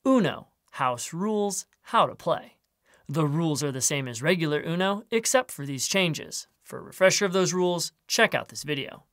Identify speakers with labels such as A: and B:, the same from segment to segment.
A: Uno, house rules, how to play. The rules are the same as regular Uno, except for these changes. For a refresher of those rules, check out this video.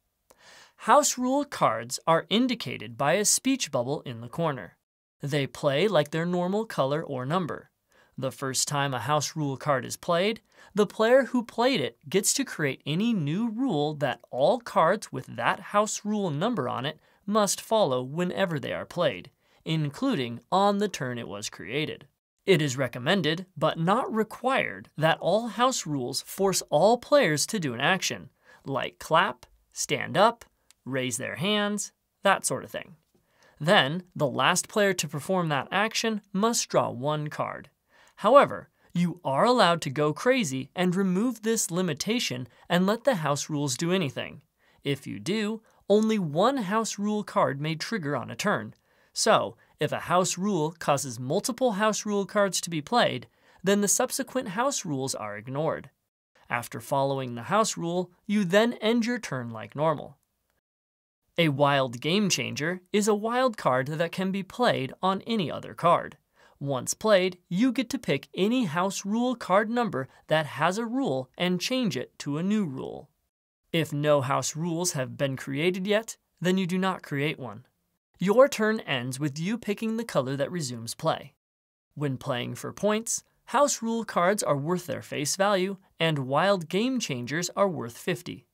A: House rule cards are indicated by a speech bubble in the corner. They play like their normal color or number. The first time a house rule card is played, the player who played it gets to create any new rule that all cards with that house rule number on it must follow whenever they are played, including on the turn it was created. It is recommended, but not required, that all house rules force all players to do an action, like clap, stand up, raise their hands, that sort of thing. Then, the last player to perform that action must draw one card. However, you are allowed to go crazy and remove this limitation and let the house rules do anything. If you do, only one house rule card may trigger on a turn. So, if a house rule causes multiple house rule cards to be played, then the subsequent house rules are ignored. After following the house rule, you then end your turn like normal. A wild game changer is a wild card that can be played on any other card. Once played, you get to pick any house rule card number that has a rule and change it to a new rule. If no house rules have been created yet, then you do not create one. Your turn ends with you picking the color that resumes play. When playing for points, house rule cards are worth their face value, and wild game changers are worth 50.